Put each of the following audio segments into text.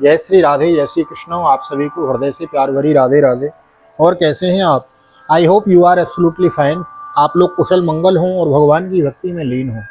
जय श्री राधे, जय श्री कृष्ण। आप सभी को हृदय से प्यार भरी राधे राधे। और कैसे हैं आप? I hope you are absolutely fine. आप लोग कुशल मंगल हों और भगवान की भक्ति में लीन हों,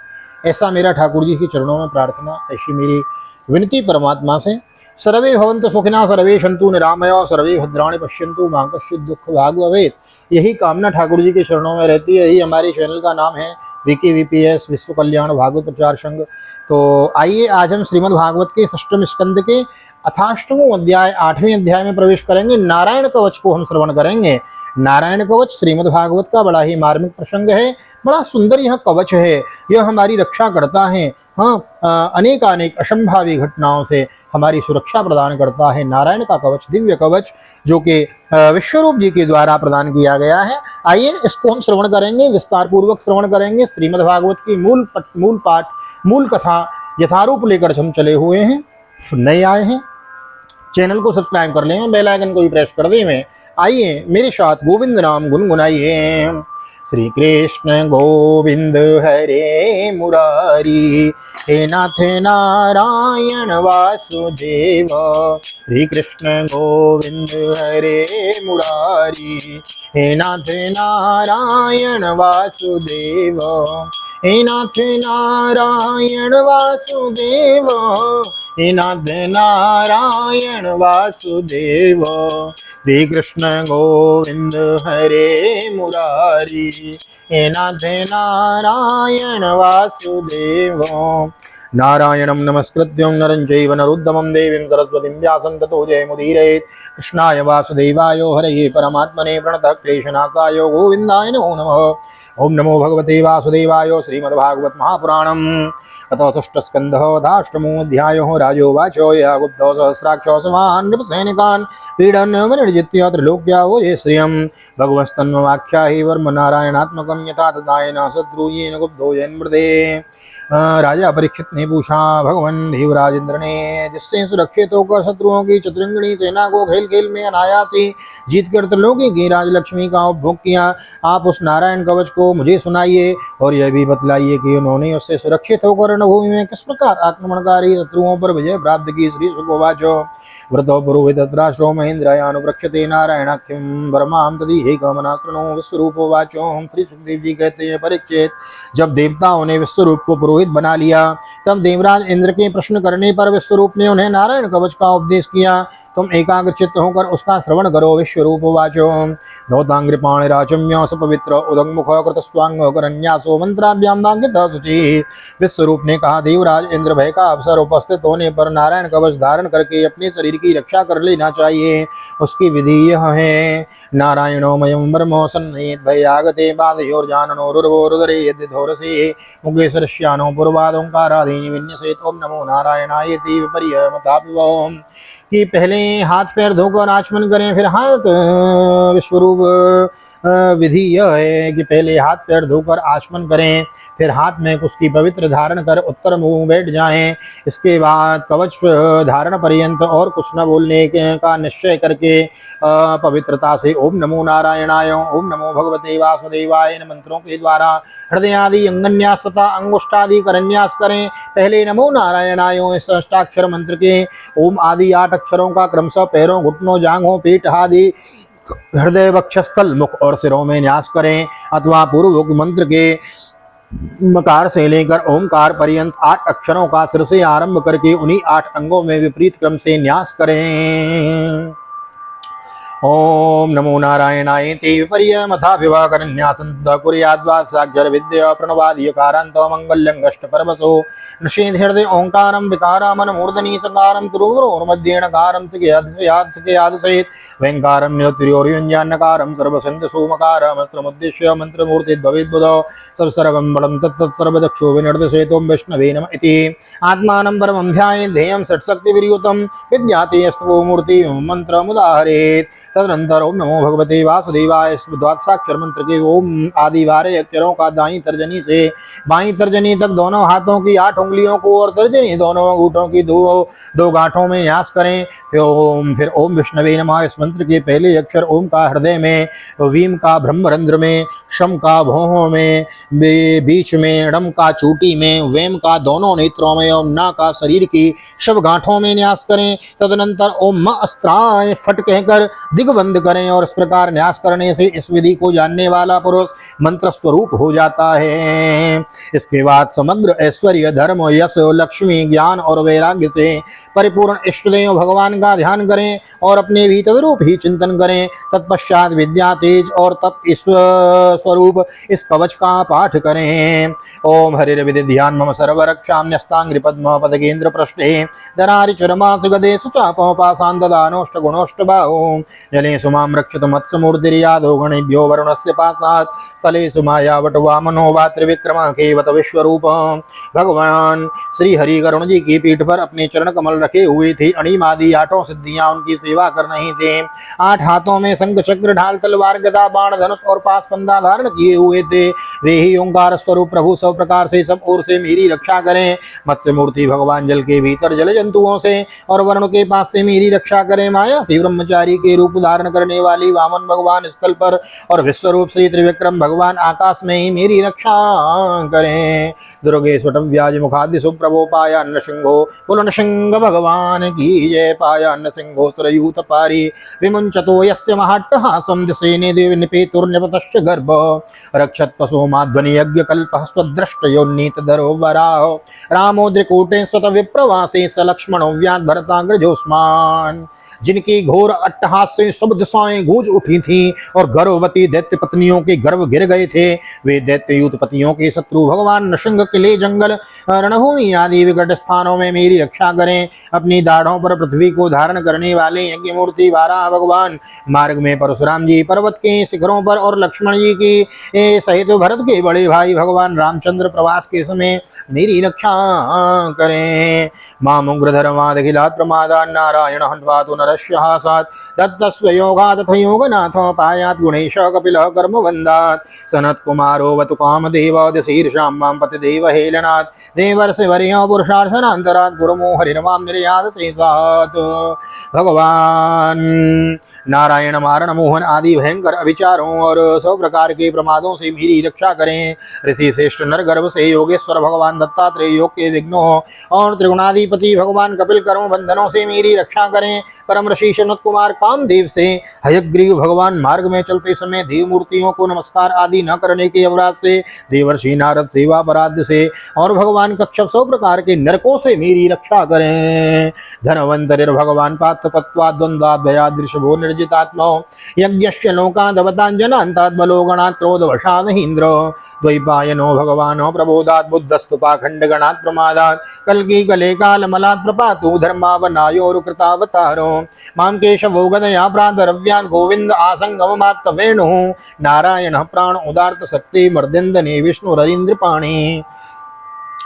ऐसा मेरा ठाकुर जी के चरणों में प्रार्थना, ऐसी मेरी विनती परमात्मा से। सर्वे भवन्तु सुखिनः, सर्वे सन्तु निरामया, सर्वे भद्राणि पश्यन्तु मा कश्चित् दुःख भाग् भवेत्। यही कामना ठाकुर जी के चरणों में रहती है। यही हमारे चैनल का नाम है VKVPS, विश्व कल्याण भागवत प्रचार संघ। तो आइए आज हम श्रीमद् भागवत के षष्ठम स्कंद के अथाष्टमों अध्याय 8वें अध्याय में प्रवेश करेंगे। नारायण कवच को हम श्रवण करेंगे। नारायण कवच श्रीमद् भागवत का बड़ा ही मार्मिक प्रसंग है। बड़ा सुंदर यह कवच है। यह हमारी रक्षा करता है। अनेक असंभावी घटनाओं से हमारी सुरक्षा प्रदान करता है। नारायण का कवच, दिव्य कवच, जो कि विश्वरूप जी के द्वारा प्रदान किया गया है। आइए इसको हम श्रवण करेंगे, विस्तार पूर्वक श्रवण करेंगे। श्रीमद् भागवत की मूल पाठ, मूल कथा यथारूप लेकर हम चले हुए हैं। नए आए हैं चैनल को सब्सक्राइब कर लें, बेल आइकन को भी प्रेस कर दें। आइए मेरे साथ गोविंद नाम गुनगुनाइए। श्री कृष्ण गोविंद हरे मुरारी, हे नाथ नारायण वासुदेव। श्री कृष्ण गोविंद हरे मुरारी, हे नाथ नारायण वासुदेव। हे नाथ नारायण वासुदेव, हे नाथ नारायण वासुदेव। श्री कृष्ण गोविंद हरे मुरारी, हे नाथ नारायण वासुदेव। नारायणं नमस्कृत्यं नरं चैव नरोत्तमं देवीं सरस्वतीं व्यासं ततो जयमुदीरयेत्। कृष्णाय वासुदेवाय हरये परमात्मने प्रणतः क्लेशनाशाय गोविन्दाय नमो नमः। ओम नमो भगवते वासुदेवाय। श्रीमद्भागवत महापुराणम् अथ षष्ठस्कन्धः अथाष्टमोऽध्यायः। राजोवाच या गुप्तो सहस्राक्षो समान् नृपसैनिकान् क्रीडन् विनिर्जित्य त्रैलोक्यावोजे श्रियं भगवस्तन्ममाख्याहि वर्म नारायणात्मकं यथा तथायन शत्रुयेन गुप्तो जन्मृते। राजा परीक्षित ने पूछा, भगवान देवराज इंद्र ने जिससे सुरक्षित होकर शत्रुओं की चतुरंगिणी सेना को खेल खेल में अनायासी जीत कर त्रिलोकी की राजलक्ष्मी का उपभोग किया, आप उस नारायण कवच को मुझे सुनाइए और यह भी बतलाइए कि उन्होंने उससे सुरक्षित होकर रणभूमि में किस प्रकार आक्रमणकारी शत्रुओं पर विजय प्राप्त की। श्री शुकोवाचो व्रतो पुरोहित त्राश्रो महेन्द्रयानुप्रक्षते नारायणाख्यम ब्रह्मां तदिहेकमनास्तृणो विश्वरूपोवाचो। श्री सुखदेव जी कहते हैं, परीक्षित, जब देवताओं ने विश्वरूप को पुरोहित बना लिया, तब देवराज इंद्र के प्रश्न करने पर विश्वरूप ने उन्हें नारायण कवच का उपदेश किया। तुम एकाग्रचित्त होकर उसका श्रवण करो। विश्वरूप वाचो धौतांग्रिपाणिराचम्य सुपवित्र उदंगमुख कृतस्वांग करन्यासो मंत्राभ्याम वांगितः शुचि। विश्वरूप ने कहा, देवराज इंद्र, भय का अवसर उपस्थित होने पर नारायण कवच धारण करके अपने शरीर की रक्षा कर लेना चाहिए। उसकी विधि यह है, नारायणोमयं ब्रह्मो सन्निहित भयागते पादयोर्जाननो रुर्वोरुदरे यद्यधोरसे मुगेशरश्यानो पूर्वादोंकाराधीनि विन्यसेत। ओम नमो नारायणाय इति विपर्यमतापिवोम। कि पहले हाथ पैर धोकर आचमन करें, फिर हाथ विश्वरूप विधि यह है कि पहले हाथ पैर धोकर आचमन करें, फिर हाथ में कुछ की पवित्र धारण कर उत्तर मुंह बैठ जाएं। इसके बाद कवच धारण पर्यंत और कुछ न बोलने का निश्चय करके पवित्रता से ओम नमो नारायणाय, ओम नमो भगवते वासुदेवाय इन मंत्रों के द्वारा हृदय आदि अंगन्यास तथा अंगुष्ठादि करन्यास करें। पहले नमो नारायणाय इस अष्टाक्षर मंत्र के ओम आदि 8 अक्षरों का क्रमशः पैरों, घुटनों, जांघों, पीठ आदि हृदय, वक्षस्थल, मुख और सिरों में न्यास करें। अथवा पूर्वोक्त मंत्र के मकार से लेकर ओंकार पर्यंत 8 अक्षरों का सिर से आरंभ करके उन्हीं 8 अंगों में विपरीत क्रम से न्यास करें। ओम नमो नारायणाय ते विपर्यमथाभिवाकरन्यासं कुर्याद्वात्साक्षर विद्या प्रणवादियकारान्त मंगल्यंगष्टपर्वसो निषेध हृदय ओंकारं विकारमनमूर्धनि सकारं तुरुरोर्मध्येणकारं सिकयादिसयेत् वेंकारं न्योतिर्योर्युञ्जान्नकारं सर्वसन्धसोमकारमस्त्रमुद्दिश्य मन्त्रमूर्तिर्भवेद्बुधौ सर्वसर्गं बलं तत्तत्सर्वदक्षो विनिर्देशेत्। ओम वैष्णवे नमः इति आत्मानं परमं ध्यायेत् ध्येयं षट्शक्तिविर्युतं विद्याते अस्तवो मूर्ति मंत्रमुदाहरेत्। तदनंतर ओम नमो भगवते वासुदेवाय द्वादशाक्षर मंत्र के ओम आदि 12 अक्षरों का दाईं तर्जनी से बाईं तर्जनी तक दोनों हाथों की 8 उंगलियों को और तर्जनी दोनों अंगूठों की दो गांठों में न्यास करें। फिर ओम विष्णवे नमः इस मंत्र के पहले अक्षर ओम का हृदय में, वीम का ब्रह्मरंध्र में, शम का भौहों में, बीच में, णम का चूटी में, वेम का दोनों नेत्रों में और ना का शरीर की शव गांठों में न्यास करें। तदनंतर ओम म अस्त्राय फट कहकर दिग्बंध करें और इस प्रकार न्यास करने से इस विधि को जानने वाला पुरुष मंत्र स्वरूप हो जाता है। इसके बाद समग्र ऐश्वर्य, धर्म, यश, लक्ष्मी, ज्ञान और वैराग्य से परिपूर्ण इष्टदेव भगवान का ध्यान करें और अपने भी तद्रूप ही चिंतन करें। तत्पश्चात विद्या, तेज और तप स्वरूप इस कवच का पाठ करें। ओम हरिर्विद्यान मम सर्वरक्षाम्यस्तांग्रि पद्म पदकेन्द्र पृष्ठे धरारि चरमास गदे सुचापोपासान् ददानोष्ट गुणोष्ट बाहो जले सुमां रक्षतु मत्स्यमूर्तिर्यादो गणेभ्यो वरुणस्य पासात् स्थले सुमायावट वामनो वा त्रिविक्रमः केवत विश्वरूप। भगवान श्री हरि करुण जी की पीठ पर अपने चरण कमल रखे हुए थे। अणिमादि 8 सिद्धियां उनकी सेवा कर रही थे। 8 हाथों में शंख, चक्र, ढाल, तलवार, गदा, बाण, धनुष और पाशफंदा धारण किए हुए थे। वे ही ओंकार स्वरूप प्रभु सब प्रकार से सब ओर से मेरी रक्षा करें। मत्स्य मूर्ति भगवान जल के भीतर जल जंतुओं से और वरुण के पास से मेरी रक्षा करें। माया से ब्रह्मचारी के रूप धारण करने वाली वामन भगवान स्थल पर और विश्वरूप श्री त्रिविक्रम भगवान आकाश में ही मेरी रक्षा करें। दुर्गे स्वटव्याज मुखाद्य सुप्रभो पाया अन्न सिंहो पुलन सिंह भगवान की जय। पाया अन्न सिंहो सुरयूत पारी विमुंचतो यस्य महाट्टहासं दिसेने देव निपेतुर्निपतश्च गर्भ रक्षत पशु माध्वनि यज्ञ कल्पः स्वद्रष्ट योन्नीत धरो वराहो रामो द्रिकूटे स्वत विप्रवासे स लक्ष्मणो व्याध भरताग्रजोस्मान। जिनकी घोर अट्टहास से सब दिशाएं गूंज उठी थीं और गर्भवती दैत्य पत्नियों के गर्भ गिर गए थे। वे दैत्य युद्धपतियों के शत्रु भगवान नृसिंह किले, जंगल, रणभूमि आदि विकट स्थानों में मेरी रक्षा करें। अपनी दाढ़ों पर पृथ्वी को धारण करने वाले यज्ञ मूर्ति वाराह भगवान मार्ग में परशुराम जी पर्वत के शिखरों पर और लक्ष्मण जी की सहित भरत के बड़े भाई भगवान रामचंद्र प्रवास के समय मेरी रक्षा करें। मां उग्रधर्मादखिलात् प्रमादान् नारायण हन्वातु नरस्य हासात् दत्तस्व योगात् तथा योगनाथो पायात् गुणेश कपिलः कर्मवन्दात् सनत्कुमारो वतु कामदेवोदशीर्षां मां पतिदेव हेलनात् देवर्षिवर्यो पुरुषार्थनान्तरात् गुरुमो हरिर्मां निर्यात शेषात्। भगवान नारायण मारण, मोहन आदि भयंकर अभिचारों और सब प्रकार के प्रमादों से मेरी रक्षा करें। ऋषि श्रेष्ठ नर गर्भ से योगेश्वर भगवान दत्तात्रेय योग के विघ्नों और त्रिगुणाधिपति भगवान कपिल कर्म बंधनों से मेरी रक्षा करें। परम ऋषि सनत कुमार कामदेव से हयग्रीव भगवान मार्ग में चलते समय देव मूर्तियों को नमस्कार आदि न करने के अपराध से, देवर्षि नारद सेवा अपराध से और भगवान कच्छप सब प्रकार के नरकों से मेरी रक्षा करें। धनवंतरिर भगवान पात्रपत्वाद द्वंद्वाद भयाद ऋषभो निर्जितात्मो यज्ञस्य लोकादवतान् जनान्तात् बलो गणात् क्रोधवशात् इंद्र द्वैपायनो भगवानो प्रबोधात् बुद्धस्तु पाखंडगणात् प्रमादात् कल्की कले कालमलात् प्रपातु धर्मावनायोरुकृतावतारो मां केशवो गदया प्रातरव्यात् गोविंद आसंगममात्त वेणुः नारायणः प्राण उदार्त शक्ति मर्दिन्दने विष्णुररीन्द्रपाणि।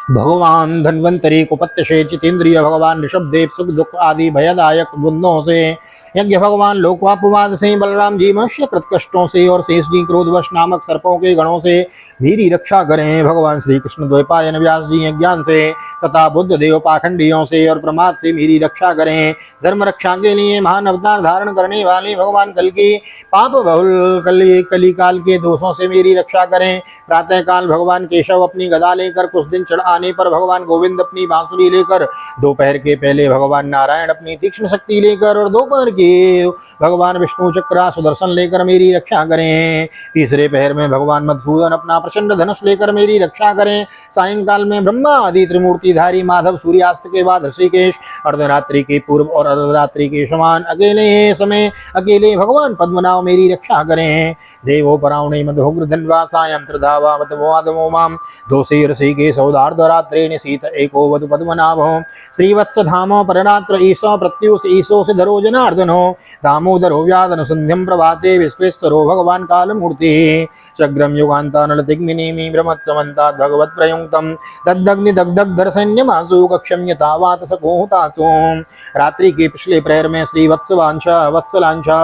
भगवान धन्वंतरी कुपत्यशे चितेंद्रिय भगवान ऋषभदेव सुख दुख आदि भयदायक बुंदों से, यज्ञ भगवान लोकवापवाद से, बलराम जी मनुष्य कृत कष्टों से और शेष जी क्रोधवश नामक सर्पों के गणों से मेरी रक्षा करें। भगवान श्री कृष्ण द्वैपायन व्यास जी अज्ञान से तथा बुद्ध देव पाखंडियों से और प्रमाद से मेरी रक्षा करें। धर्म रक्षा के लिए महान अवतार धारण करने वाले भगवान कल की पाप बहुल कली काल के दोषों से मेरी रक्षा करें। प्रातः काल भगवान केशव अपनी गदा लेकर कुछ दिन चढ़ आने पर भगवान गोविंद अपनी बांसुरी लेकर, दोपहर के पहले भगवान नारायण अपनी तीक्ष्ण शक्ति लेकर और दोपहर के भगवान विष्णु चक्र सुदर्शन लेकर मेरी रक्षा करें। तीसरे पहर में भगवान मधुसूदन अपना प्रचंड धनुष लेकर मेरी रक्षा करें। सायंकाल में ब्रह्मा आदि त्रिमूर्तिधारी माधव सूर्यास्त के बाद ऋषिकेश, अर्धरात्रि के पूर्व और अर्धरात्रि के समान अकेले समय अकेले भगवान पद्मनाभ मेरी रक्षा करें। देवो परावणे मधुग्र धन्वा सायं त्रिधावा मतवादमो माम दोषे ऋषिकेश सौदार्द रात्रे निशीत एको वधु पद्मनाभो श्रीवत्सधाम पररात्र ईशो प्रत्युष ईशो से धरो जनार्दनो दामोदरो व्यादन संध्यम प्रभाते विश्वेश्वरो भगवान कालमूर्ति चग्रम युगान्तानलतिग्मिनीमि ब्रह्मत्समन्तात् भगवत् प्रयुक्तम तद्दग्नि दग्धक दर्शन्यमासु कक्षम्यता वात सकोतासु। रात्रि के पिछले प्रहर में श्री वत्सवांशा वत्सलांशा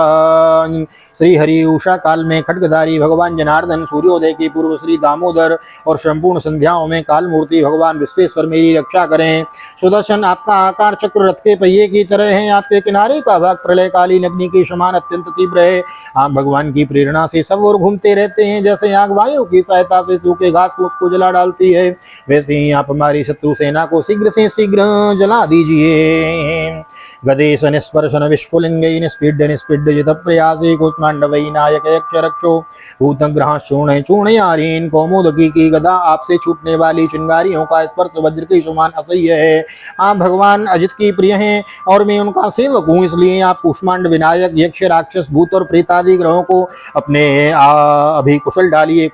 श्री हरि उषा काल में खड्गधारी भगवान जनार्दन, सूर्योदय के पूर्व श्री दामोदर और संपूर्ण संध्याओं में काल मूर्ति भगवान विश्वेश्वर मेरी रक्षा करें। सुदर्शन आपका आकार चक्र रथ के पहिए की तरह है, आपके किनारे का भाग प्रलय कालीन अग्नि के समान अत्यंत तीव्र है। आप भगवान की प्रेरणा से सब ओर घूमते रहते हैं, जैसे आग वायु की सहायता से सूखे घास फूस को जला डालती है, वैसे ही आप हमारी शत्रु सेना को शीघ्र से शीघ्र जला दीजिए। गदेश निस्पर्शन विस्फुलिंगै निस्पीड्य निस्पीड्य जित प्रयासे कुष्मांडवै नायक यक्ष रक्षो भूतग्रह चूर्ण चूर्णयारीन। कौमुदकी की गदा आपसे छूटने वाली चिंगारियों का स्पर्श वज्र के समान असह्य है। आप भगवान अजित की प्रिय हैं और मैं उनका सेवक हूँ, इसलिए आप कुष्मांड विनायक यक्ष राक्षस भूत और प्रेत आदि ग्रहों को अपने अभी कुचल डालिए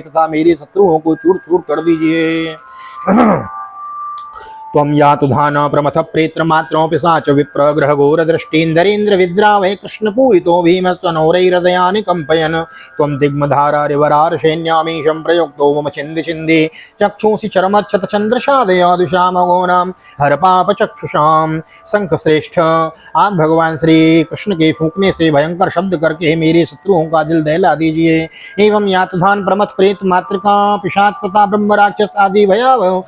तथा मेरे शत्रुओं को चूर चूर कर दीजिए। त्वं यातु धान प्रमथ प्रेत्र मात्रों पिशाच विप्र ग्रह घोर दृष्टीन्द्रेन्द्र विद्रावह कृष्ण पूरितो भीमस्वनोरैर्हृदयानि कंपयन्। त्वं दिग्मधारा रिवरार सैन्यामीशं प्रयुक्तो मम छिन्दि छिन्दि चक्षुंसि चरमच्छत चंद्रशादयादुषामगोनां हर पाप चक्षुषाम। शंख श्रेष्ठ आप भगवान श्री कृष्ण के फूंकने से भयंकर शब्द करके मेरे शत्रुओं का दिल दहला दीजिए। एवं यातुधान प्रमथ प्रेत मातृका पिशाच तथा ब्रह्म राक्षस आदि भयावह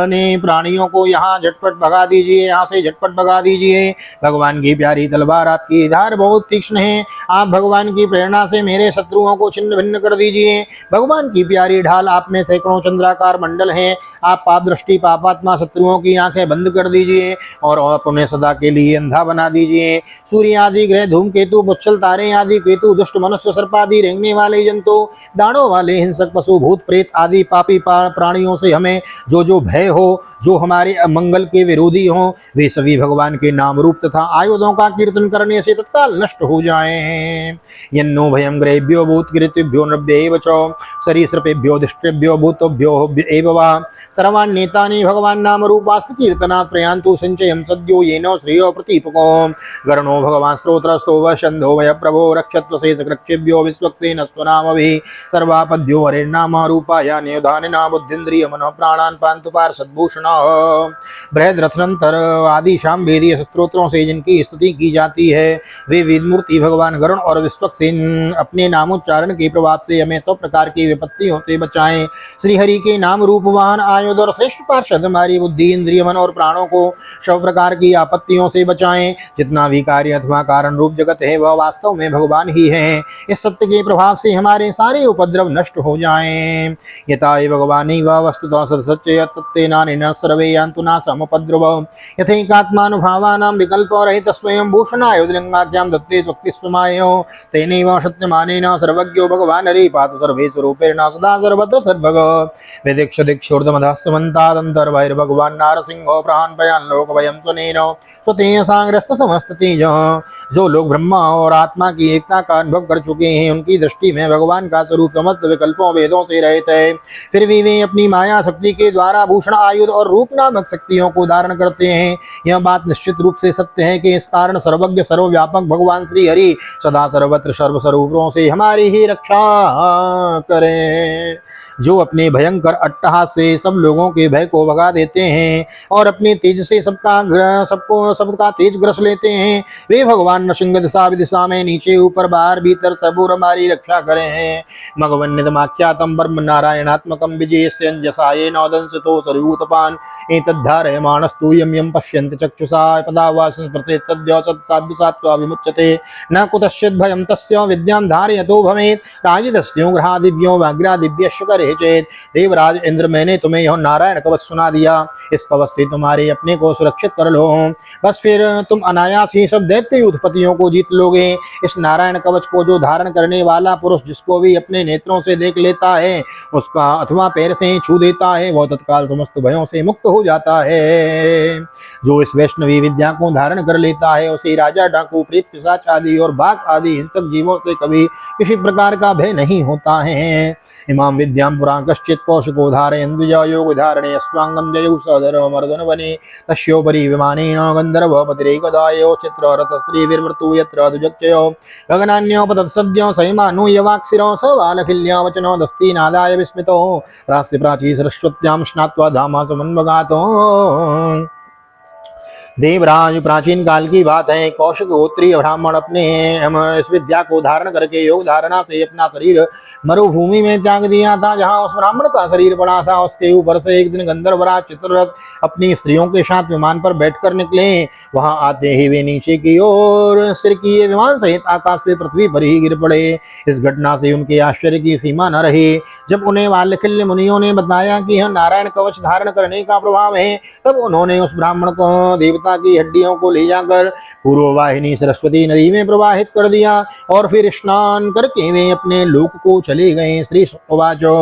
ने प्राणियों को यहाँ झटपट भगा दीजिए, यहाँ से झटपट भगा दीजिए। भगवान की प्यारी तलवार आपकी धार बहुत तीक्ष्ण है, आप भगवान की प्रेरणा से मेरे शत्रुओं को छिन्न भिन्न कर दीजिए। भगवान की प्यारी ढाल आप में सैकड़ों चंद्राकार मंडल हैं, आप पाप दृष्टि पापात्मा शत्रुओं की आंखें बंद कर दीजिए और आप उन्हें सदा के लिए अंधा बना दीजिए। सूर्य आदि ग्रह, धूमकेतु, पुच्छल तारे आदि केतु, दुष्ट मनुष्य, सर्प आदि रेंगने वाले जंतु, दानों वाले हिंसक पशु, भूत प्रेत आदि पापी प्राणियों से हमें जो भय हो, जो हमारे मंगल के विरोधी हों, वे सभी भगवान के नाम रूप तथा आयुधों का कीर्तन करने से तत्काल नष्ट हो जाएं। यन्नो भयं ग्रहेभ्यो भूतकृतेभ्यो नृभ्येव च सरीसृपेभ्यो दिष्ट्रेभ्यो भूतेभ्यो एव वा सर्वान्नेतानि भगवान नाम रूपास्त्र कीर्तनात् प्रयान्तु संचयं सद्यो येनो श्रेयो प्रतीपको। गणो भगवान स्त्रोत्रस्थो वशन्धो वय प्रभो रक्षत्व शेषकृक्षेभ्यो विश्वक्तेन स्वनामभिः सर्वापद्यो हरेर्नाम रूपाय निधानिना बुद्धिन्द्रिय मनो प्राणान् पान्तु पार्षद्भूषण। बृहद रथनंतर आदि शाम वेदीय स्तोत्रों से जिनकी स्तुति की जाती है, वे वेदमूर्ति भगवान गरुण और विश्वक्सेन अपने नामोच्चारण के प्रभाव से हमें सब प्रकार की विपत्तियों से बचाएं। श्री हरि के नाम रूपवान आयुध और श्रेष्ठ पार्षद हमारी बुद्धि, इंद्रिय, मन और प्राणों को सब प्रकार की आपत्तियों से बचाएं। जितना भी कार्य अथवा कारण रूप जगत है वह वास्तव में भगवान ही है। इस सत्य के प्रभाव से हमारे सारे उपद्रव नष्ट हो जाएं। यथा भगवान व वस्तुतः सत्य सत्येन सर्वे यान्तु नाशमुपद्रव यथैकात्मानुभावानां विकल्परहित स्वयं भूषणायुधलिङ्गाख्यां दत्ते शक्तिस्वमायो तेनैव सत्यमानेन सर्वज्ञो भगवान् हरिः पातु सर्वेषु रूपेण सदा सर्वत्र सर्वग। वेदिक्ष दिक्षोर्धमधस्समन्तादन्तर्बहिर्भगवान् नारसिंहो प्रहान्भयान् लोकभयं स्वनेन स्वतेजसाग्रस्त समस्त तेज। जो लोग ब्रह्मा और आत्मा की एकता का अनुभव कर चुके हैं, उनकी दृष्टि में भगवान का स्वरूप समस्त विकल्पों वेदों से रहित है, फिर भी वे अपनी माया शक्ति के द्वारा भूषण आयुध और रूप नामक शक्तियों को धारण करते हैं। यह बात निश्चित रूप से सत्य है कि इस कारण सर्वज्ञ सर्वव्यापक भगवान श्री हरि सदा सर्वत्र सर्वस्वरूपों से हमारी ही रक्षा करें। जो अपने भयंकर अट्टहास से सब लोगों के भय को भगा देते हैं और अपने तेज से सबका तेज ग्रस लेते हैं, वे भगवान नृसिंह दिशा विदिशा में नीचे ऊपर बाहर भीतर सबूर हमारी रक्षा करें। मघवन्यतमाख्यातम ब्रह्म नारायणात्मकम विजयस्य अंजसाये नौदंसितो सरयूतपान एतद्धारयमाणस्तु यं यं पश्यन्ति चक्षुषा पदा वा संस्मृतेत् सद्यो सत्साधुसात्वा विमुच्यते न कुतश्चित् भयं तस्य विद्यां धारयतो भवेत् राजितस्यो ग्रहादिभ्यो वाग्रादिभ्यश्च करे चेत्। देवराज इंद्र, मैंने तुम्हें यह नारायण कवच सुना दिया, इस कवच से तुम्हारे अपने को सुरक्षित कर लो, बस फिर तुम अनायास ही सब दैत्य उत्पत्तियों को जीत लोगे। इस नारायण कवच को जो धारण करने वाला पुरुष जिसको भी अपने नेत्रों से देख लेता है उसका अथवा पैर से छू देता है, वह तत्काल समस्त भयों से मुक्त हो जाता है। जो इस वैष्णवी विद्या को धारण कर लेता है उसे राजा, डाकू, प्रेत, पिशाच आदि और बाघ आदि हिंसक जीवों से कभी किसी प्रकार का भय नहीं होता है। इमाम विद्याम पुरा कश्चित कौशिको धारयन् द्विजा योग धारणे स्वांगम जयु सदर मर्दन बने तस्योपरि विमानेन गंधर्व पतिरेकदायो चित्र रथ स्त्री वीरवृतु यत्र दुजक्षयो गगनान्यो पतत्सद्यो सैमानु यवाक्षिरो सवालखिल्या वचनो दस्ति नादाय विस्मितो प्रास्य प्राची सरस्वत्यां स्नात्वा धामा समन्वगातो। देवराज प्राचीन काल की बात है। कौशिक गोत्रीय ब्राह्मण अपने इस विद्या को धारण करके योग धारणा से अपना शरीर मरुभूमि में त्याग दिया था। जहां उस ब्राह्मण का शरीर पड़ा था उसके ऊपर से एक दिन गंधर्वराज चित्ररथ अपनी स्त्रियों के साथ विमान पर बैठकर निकले। वहां आते ही वे नीचे की ओर सिर किए विमान सहित आकाश से पृथ्वी पर ही गिर पड़े। इस घटना से उनके आश्चर्य की सीमा न रही। जब उन्हें वाल्मीकि मुनियों ने बताया कि यह नारायण कवच धारण करने का प्रभाव है तब उन्होंने उस ब्राह्मण को देवता की हड्डियों को ले जाकर पूर्व वाहिनी सरस्वती नदी में प्रवाहित कर दिया और फिर स्नान करके वे अपने लोक को चले गए। श्री उवाचो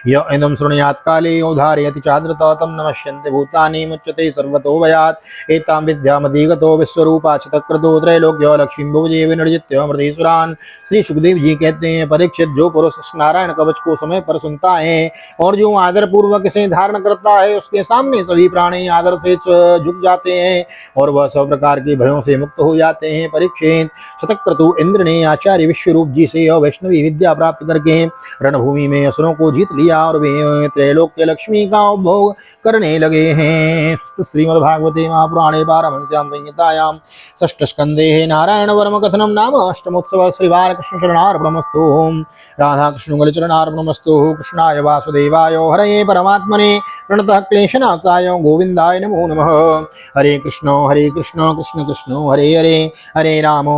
य इदं शृणुयात् काले उदारयति चाद्रता तं नमस्यन्ति भूतानि मुच्यते सर्वतो भयात् एतां विद्यामधिगतो विश्वरूपा चतक्रतो त्रैलोक्यो लक्ष्मीं भुजे विनिर्जित्य मृदेश्वरान्। श्री सुखदेव जी कहते हैं, परीक्षित, जो पुरुष नारायण कवच को समय पर सुनता है और जो आदर पूर्वक इसे धारण करता है उसके सामने सभी प्राणी आदर से झुक जाते हैं और वह सब प्रकार के भयों से मुक्त हो जाते हैं। परीक्षित, शतक्रतु इंद्र ने आचार्य विश्वरूप जी से वैष्णवी विद्या प्राप्त करके रणभूमि में असुरों को जीत लिया और वे त्रैलोक्य लक्ष्मी का उपभोग करने लगे हैं। श्रीमद्भागवते महापुराणे पारमहंस्यां संहितायां षष्ठ स्कंदे नारायण वर्म कथनम नाम अष्टमोत्सव। श्री बालकृष्ण चरणार्पणमस्तु। राधा कृष्ण युगल चरणार्पणमस्तु। कृष्णाय वासुदेवाय हरये परमात्मने प्रणतः क्लेशनाशाय गोविंदाय नमो नमः। हरे कृष्ण कृष्ण कृष्ण हरे हरे, हरे राम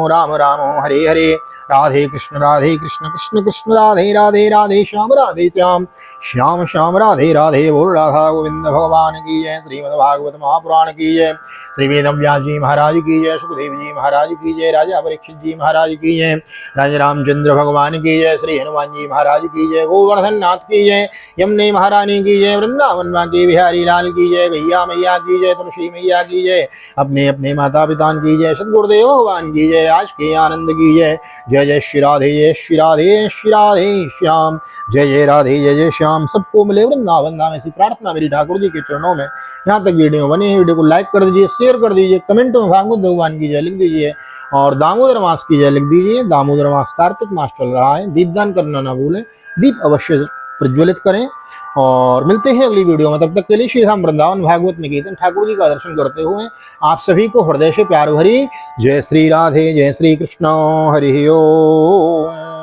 राम राम हरे हरे, राधे कृष्ण कृष्ण कृष्ण राधे राधे, राधे श्याम श्याम श्याम राधे राधे। बोल राधा गोविंद भगवान की जय। श्रीमद्भागवत महापुराण की जय। श्री वेद व्यास जी महाराज की जय। सुखदेव जी महाराज की जय। राजा परीक्षित जी महाराज की जय। राजा रामचंद्र भगवान की जय। श्री हनुमान जी महाराज की जय। गोवर्धन नाथ की जय। यमुने महारानी की जय। वृंदावन के बिहारी लाल की जय। गैया मैया की जय। तुलसी मैया की जय। अपने अपने माता पिता की जय। सदगुरुदेव भगवान की जय। आज के आनंद की जय। जय जय श्री राधे, जय श्री राधे, श्री राधे श्याम। जय जय राधे, जय जय श्याम। सबको मिले वृंदावन धाम, ऐसी प्रार्थना मेरी ठाकुर जी के चरणों में। यहाँ तक वीडियो बनी है, वीडियो को लाइक कर दीजिए, शेयर कर दीजिए, कमेंटों में भागवत भगवान की जय लिख दीजिए और दामोदर मास की जय लिख दीजिए। दामोदर मास कार्तिक मास चल रहा है, दीपदान करना ना भूलें। दीप अवश्य प्रज्वलित करें और मिलते हैं अगली वीडियो में। तब तक के लिए श्री धाम वृंदावन भागवत निकेतन ठाकुर जी का दर्शन करते हुए आप सभी को हृदय से प्यार भरी जय श्री राधे, जय श्री कृष्ण, हरि ओम।